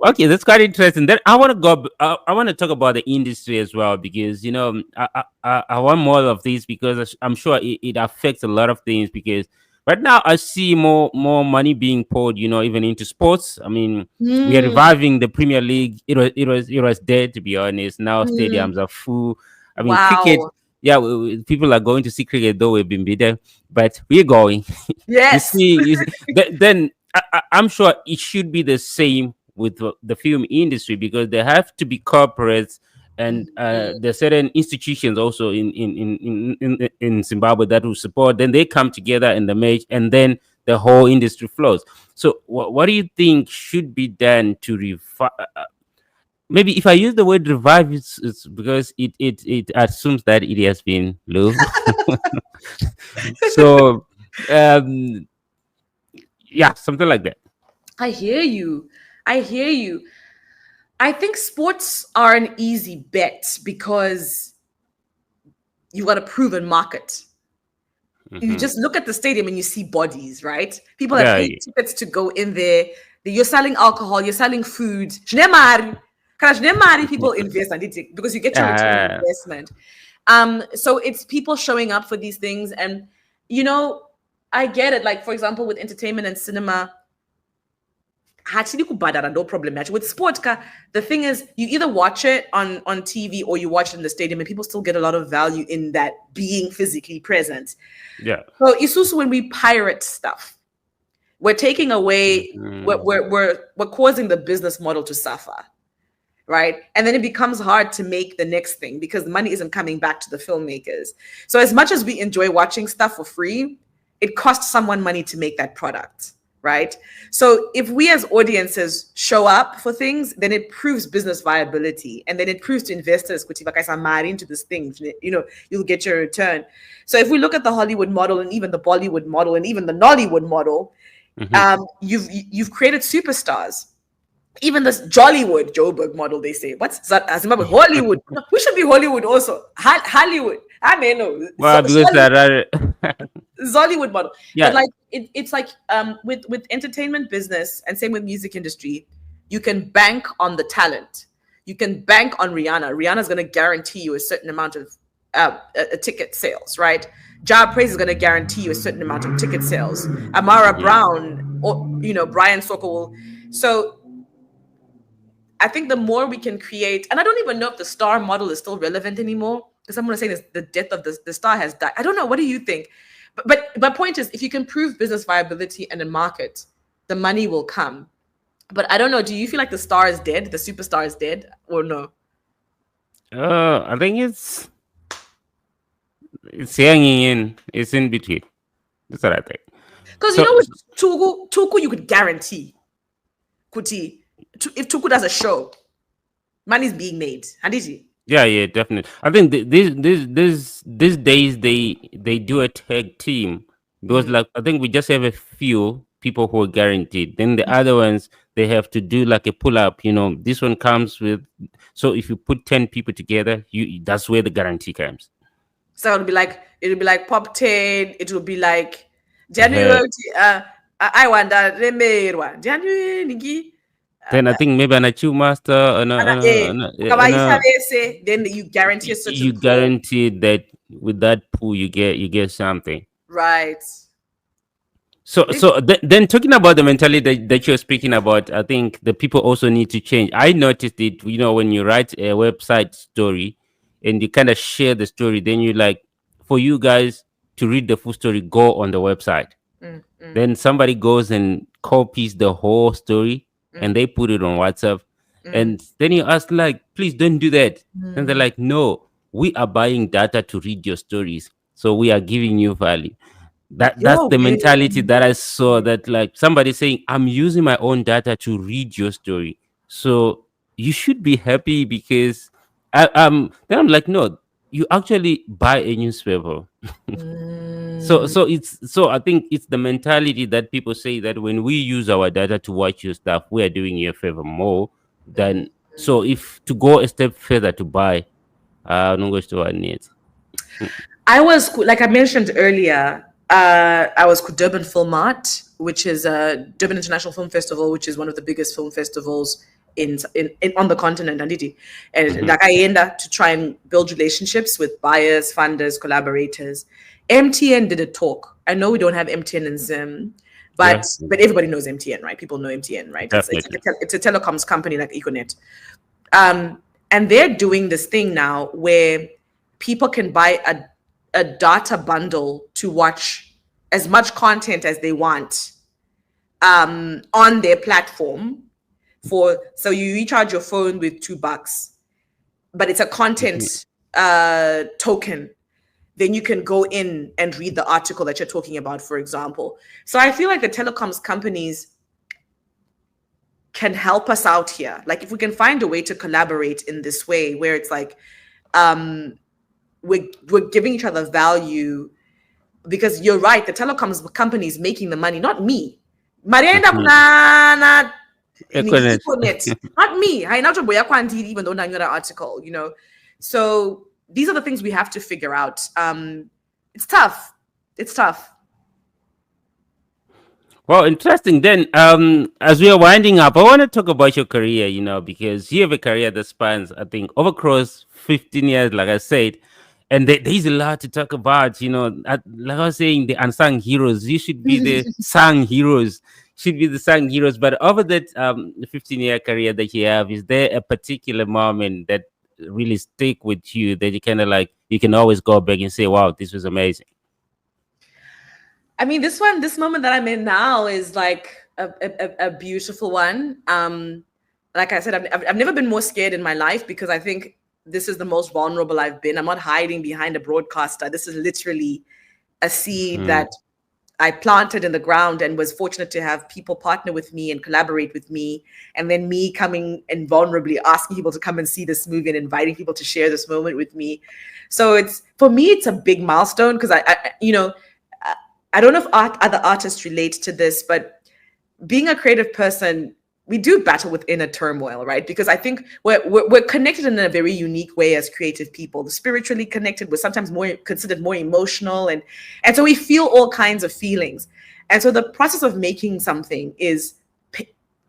Okay, that's quite interesting. Then I want to go. I want to talk about the industry as well, because I want more of this, because I'm sure it affects a lot of things. Because right now I see more money being poured, even into sports. I mean, we are reviving the Premier League. It was dead, to be honest. Now stadiums are full. I mean, cricket. Yeah, people are going to see cricket, though we've been beaten, but we're going. Yes. Then I'm sure it should be the same with the film industry, because there have to be corporates and there's certain institutions also in Zimbabwe that will support. Then they come together in the match, and then the whole industry flows. So what do you think should be done to revive? Maybe if I use the word revive, it's because it assumes that it has been low. So yeah, something like that. I hear you. I think sports are an easy bet because you've got a proven market. You just look at the stadium and you see bodies, right? People have paid tickets to go in there. You're selling alcohol, you're selling food. People invest because you get your return on investment. So it's people showing up for these things. And, I get it. Like, for example, with entertainment and cinema, no problem. With sport, the thing is, you either watch it on TV or you watch it in the stadium, and people still get a lot of value in that being physically present. Yeah. So it's also when we pirate stuff, we're taking away, we're causing the business model to suffer, right? And then it becomes hard to make the next thing because the money isn't coming back to the filmmakers. So as much as we enjoy watching stuff for free, it costs someone money to make that product. Right. So if we as audiences show up for things, then it proves business viability. And then it proves to investors, into this thing, you'll get your return. So if we look at the Hollywood model and even the Bollywood model and even the Nollywood model, you've created superstars. Even this Jollywood, Joburg model, they say. What's that? Hollywood. We should be Hollywood also. Hollywood. I may know. Well, because Zollywood model. Yeah. But like it's like with entertainment business and same with music industry, you can bank on the talent. You can bank on Rihanna. Rihanna's gonna guarantee you a certain amount of ticket sales, right? Ja Praise is gonna guarantee you a certain amount of ticket sales. Amara Brown or Brian Soko will. So I think the more we can create, and I don't even know if the star model is still relevant anymore, because someone was saying the death of the star has died. I don't know. What do you think? But my point is, if you can prove business viability and a market, the money will come. But I don't know. Do you feel like the star is dead? The superstar is dead, or no? I think it's hanging in. It's in between. That's what I think. Because with Tuku, you could guarantee, Kuti, if Tuku does a show, money's being made. Handiji. Yeah, definitely. I think these days they do a tag team because like I think we just have a few people who are guaranteed. Then the other ones they have to do like a pull up. This one comes with. So if you put 10 people together, that's where the guarantee comes. So it'll be like Pop 10. It will be like January. I wonder January Nigi. Then I think maybe an achieve master. Then you guarantee a certain you pool. guarantee that with that pool you get something. Right. So then talking about the mentality that you're speaking about, I think the people also need to change. I noticed it, when you write a website story and you kind of share the story, then you like, for you guys to read the full story, go on the website. Then somebody goes and copies the whole story and they put it on WhatsApp. And then you ask like, please don't do that. And they're like, no, we are buying data to read your stories. So we are giving you value. That's the mentality that I saw, that like somebody saying, I'm using my own data to read your story. So you should be happy because then I'm like, no, you actually buy a newspaper. So I think it's the mentality that people say that when we use our data to watch your stuff, we are doing you a favor more than. So if to go a step further to buy, no goes to our needs. I was, like I mentioned earlier, I was with Durban Film Art, which is Durban International Film Festival, which is one of the biggest film festivals in on the continent, and like I end up to try and build relationships with buyers, funders, collaborators. MTN did a talk. I know we don't have MTN in Zim, but everybody knows MTN, right? People know MTN, right? It's a telecoms company like Econet, and they're doing this thing now where people can buy a data bundle to watch as much content as they want on their platform. So you recharge your phone with $2, but it's a content token. Then you can go in and read the article that you're talking about, for example. So I feel like the telecoms companies can help us out here. Like if we can find a way to collaborate in this way where it's like, we're giving each other value, because you're right, the telecoms company is making the money, not me. Marienda not me. Even though I know that article, So these are the things we have to figure out. It's tough. Well, interesting. Then, as we are winding up, I want to talk about your career, because you have a career that spans, I think, over across 15 years, like I said. And there's a lot to talk about, like I was saying, the unsung heroes. You should be the sung heroes. But over that 15-year career that you have, is there a particular moment that really stick with you that you kind of like, you can always go back and say, wow, this was amazing? I mean, this moment that I'm in now is like a beautiful one. Like I said, I've never been more scared in my life, because I think this is the most vulnerable I've been. I'm not hiding behind a broadcaster. This is literally a seed that I planted in the ground and was fortunate to have people partner with me and collaborate with me. And then me coming and vulnerably asking people to come and see this movie and inviting people to share this moment with me. So for me, it's a big milestone, because I don't know if other artists relate to this, but being a creative person, we do battle with inner turmoil, right? Because I think we're connected in a very unique way as creative people. The spiritually connected, we're sometimes considered more emotional, and so we feel all kinds of feelings. And so the process of making something is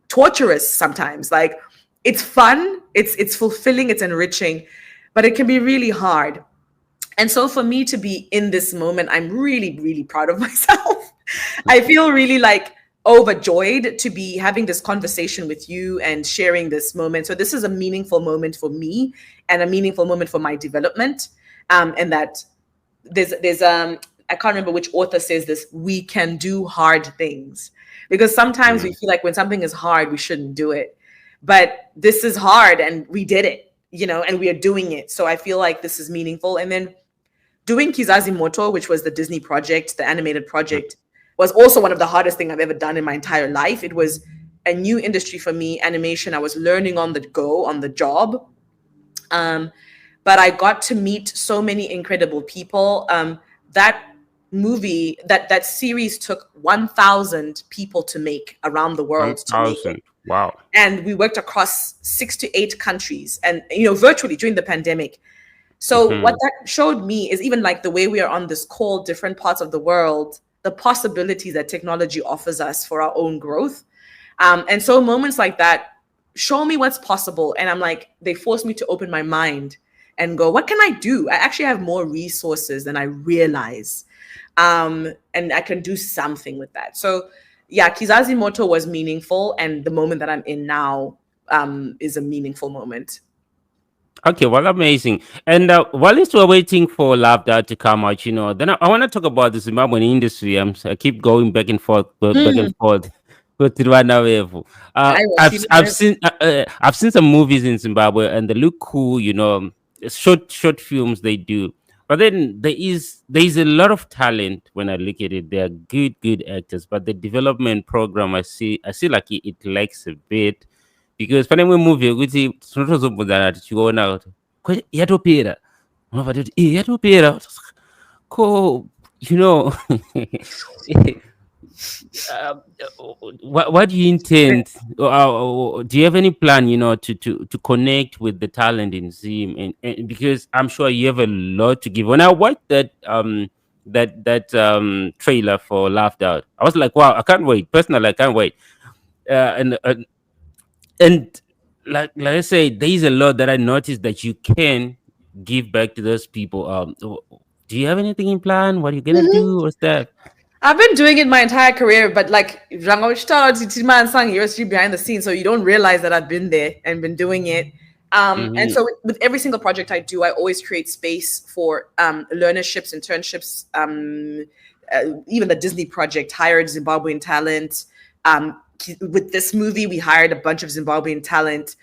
torturous sometimes. Like it's fun, it's fulfilling, it's enriching, but it can be really hard. And so for me to be in this moment, I'm really, really proud of myself. I feel really like, overjoyed to be having this conversation with you and sharing this moment. So this is a meaningful moment for me and a meaningful moment for my development. And that there's I can't remember which author says this, we can do hard things. Because sometimes we feel like when something is hard, we shouldn't do it. But this is hard and we did it, and we are doing it. So I feel like this is meaningful. And then doing Kizazi Moto, which was the Disney project, the animated project, was also one of the hardest things I've ever done in my entire life. It was a new industry for me, animation. I was learning on the go, on the job. But I got to meet so many incredible people. That movie, that series took 1,000 people to make around the world. 1,000. Wow. And we worked across 6 to 8 countries and, virtually during the pandemic. So what that showed me is even like the way we are on this call, different parts of the world, the possibilities that technology offers us for our own growth. And so moments like that show me what's possible. And I'm like, they force me to open my mind and go, what can I do? I actually have more resources than I realize. And I can do something with that. So yeah, Kizazi Moto was meaningful. And the moment that I'm in now is a meaningful moment. Okay, well, amazing. And while we're waiting for Laughter to come out, then I want to talk about the Zimbabwean industry. I keep going back and forth, back and forth. I've seen some movies in Zimbabwe and they look cool, short films they do. But then there is a lot of talent when I look at it. They are good actors, but the development program I see like it lacks a bit. Because when we move here, we see that chiona yatopera. Yatopera. What do you intend? Do you have any plan, to connect with the talent in Zim? And because I'm sure you have a lot to give. When I watched that trailer for Laughed Out, I was like, wow, I can't wait. Personally, I can't wait. And like I say, there is a lot that I noticed that you can give back to those people. Do you have anything in plan? What are you gonna do? What's that? I've been doing it my entire career, but like you're still behind the scenes, so you don't realize that I've been there and been doing it. And so with every single project I do, I always create space for learnerships, internships. Even the Disney project hired Zimbabwean talent. With this movie, we hired a bunch of Zimbabwean talent.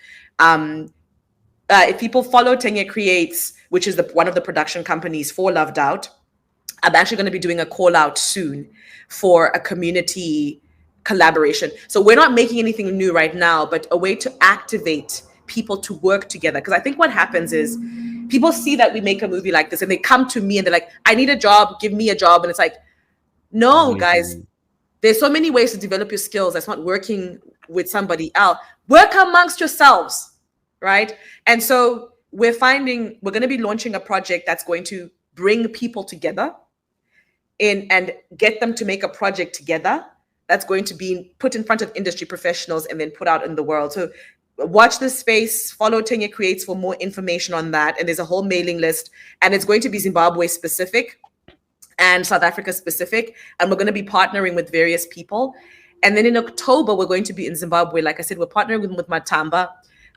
If people follow Tendayi Creates, which is one of the production companies for Loved Out, I'm actually going to be doing a call out soon for a community collaboration. So we're not making anything new right now, but a way to activate people to work together. Because I think what happens is people see that we make a movie like this and they come to me and they're like, I need a job, give me a job. And it's like, no, guys, there's so many ways to develop your skills. That's not working with somebody else. Work amongst yourselves, right? And so we're going to be launching a project that's going to bring people together and get them to make a project together that's going to be put in front of industry professionals and then put out in the world. So watch this space, follow Tendayi Creates for more information on that. And there's a whole mailing list and it's going to be Zimbabwe specific and South Africa specific. And we're going to be partnering with various people. And then in October, we're going to be in Zimbabwe. Like I said, we're partnering with Matamba.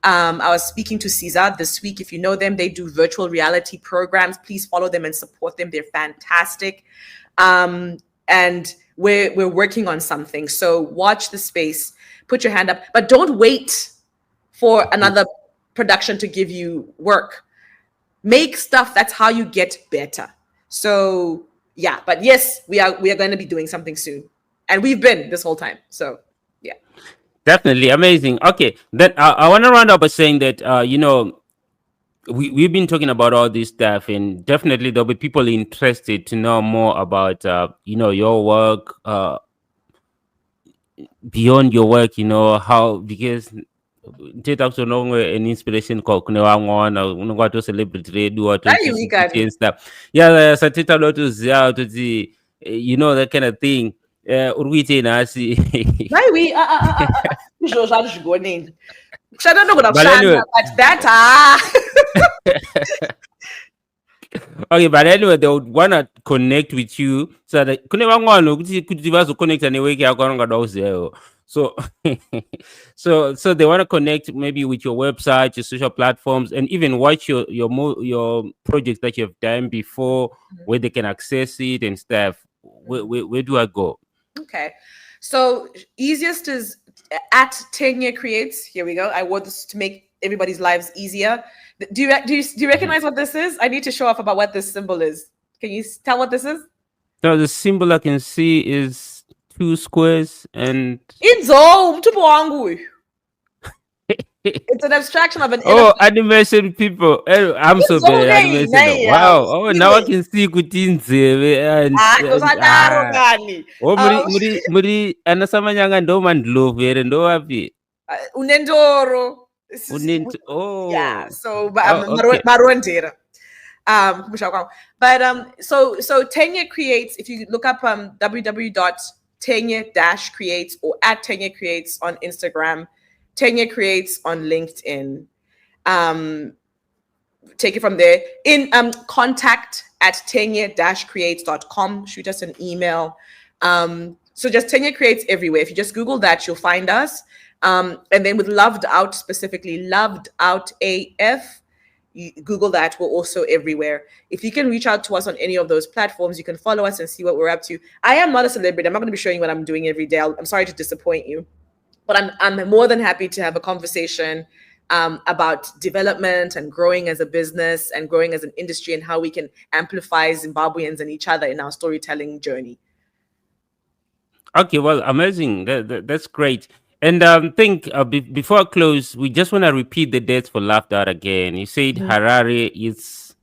I was speaking to Caesar this week. If you know them, they do virtual reality programs. Please follow them and support them. They're fantastic. And we're working on something. So watch the space, put your hand up, but don't wait for another production to give you work. Make stuff. That's how you get better. So yeah, but yes, we are going to be doing something soon. And we've been this whole time. So yeah. Definitely amazing. Okay, then I want to round up by saying that we've been talking about all this stuff, and definitely there'll be people interested to know more about your work, beyond your work. How, because take to know an inspiration called what to celebrity radio and stuff. Yeah, so take a lot to the that kind of thing. Urwite nasi. Why we but that Okay, but anyway, they would wanna connect with you so that kune vamwana kuti vazoconnecta neweki yako vanongada kuziva. So so they want to connect maybe with your website, your social platforms, and even watch your projects that you've done before, where they can access it and stuff. Where do I go? Okay. So easiest is at Tenye Creates. Here we go. I want this to make everybody's lives easier. Do you recognize what this is? I need to show off about what this symbol is. Can you tell what this is? So the symbol I can see is 2 squares and Inzo, mtupu wangu. It's an abstraction of an animation people. I'm so bad at animation. Wow. Oh, now I can see kutinzeve and muri anasamanyanga ndo mandlovu here ndo wapi? Unendoro. Oh. Yeah. So okay. Marondera. So Tenye Creates, if you look up www.tenye-creates or at Tenye Creates on Instagram, Tenye Creates on LinkedIn. Take it from there. In contact at tenye-creates.com. Shoot us an email. So just Tenye Creates everywhere. If you just Google that, you'll find us. And then with Loved Out specifically, Loved Out AF, you Google that. We're also everywhere. If you can reach out to us on any of those platforms, you can follow us and see what we're up to. I am not a celebrity. I'm not going to be showing you what I'm doing every day. I'm sorry to disappoint you. But I'm more than happy to have a conversation about development and growing as a business and growing as an industry and how we can amplify Zimbabweans and each other in our storytelling journey. Okay, well, amazing. That's great. And before I close, we just want to repeat the dates for Laughed Out again. You said Harare is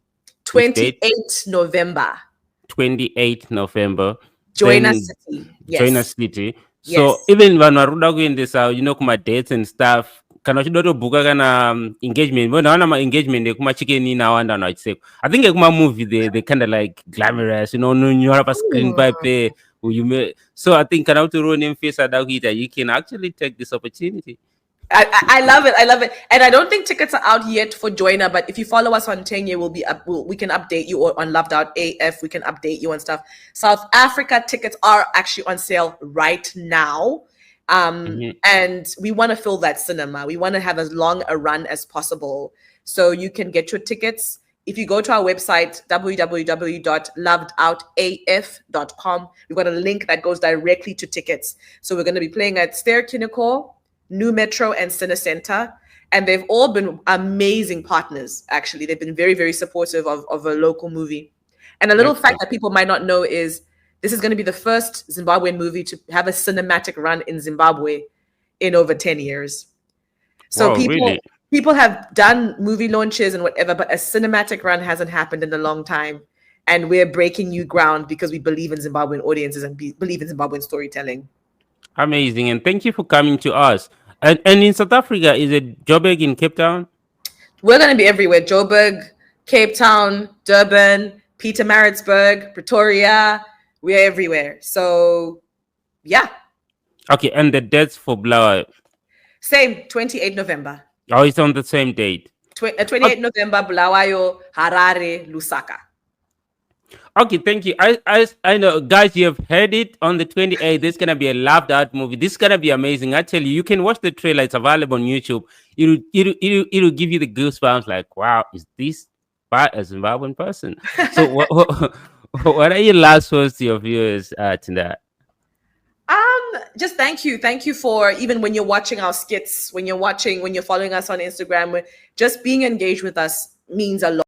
28th November. 28th November. Join us City. Yes. Join us City. So even when we're doing this, kuma dates and stuff, kana chidotobuka kana engagement. But now my engagement, kuma chicken in now and I say, I think kuma movie they kind of like glamorous, you have a screen by play. So I think can to run in face you can actually take this opportunity. I love it. And I don't think tickets are out yet for Joiner, but if you follow us on Tenye, we can update you, or on Loved Out AF, we can update you on stuff. South Africa tickets are actually on sale right now. And we want to fill that cinema. We want to have as long a run as possible. So you can get your tickets. If you go to our website, www.lovedoutaf.com, we've got a link that goes directly to tickets. So we're going to be playing at Ster-Kinekor, New Metro, and Cinecenter. And they've all been amazing partners, actually. They've been very, very supportive of a local movie. And a little fact that people might not know is this is going to be the first Zimbabwean movie to have a cinematic run in Zimbabwe in over 10 years. So people have done movie launches and whatever, but a cinematic run hasn't happened in a long time. And we're breaking new ground because we believe in Zimbabwean audiences and believe in Zimbabwean storytelling. Amazing. And thank you for coming to us. And in South Africa, is it Joburg in Cape Town? We're going to be everywhere. Joburg, Cape Town, Durban, Pietermaritzburg, Pretoria. We're everywhere. So, yeah. Okay. And the dates for Bulawayo? Same, 28 November. Oh, it's on the same date. 28 November, Bulawayo, Harare, Lusaka. Okay, thank you. I know, guys, you have heard it on the 28th. This is going to be a Loved Out movie. This is going to be amazing. I tell you can watch the trailer. It's available on YouTube. It'll give you the goosebumps like, wow, is this by a Zimbabwean person? So what are your last words to your viewers tonight? Just thank you. Thank you for, even when you're watching our skits, when you're following us on Instagram, just being engaged with us means a lot.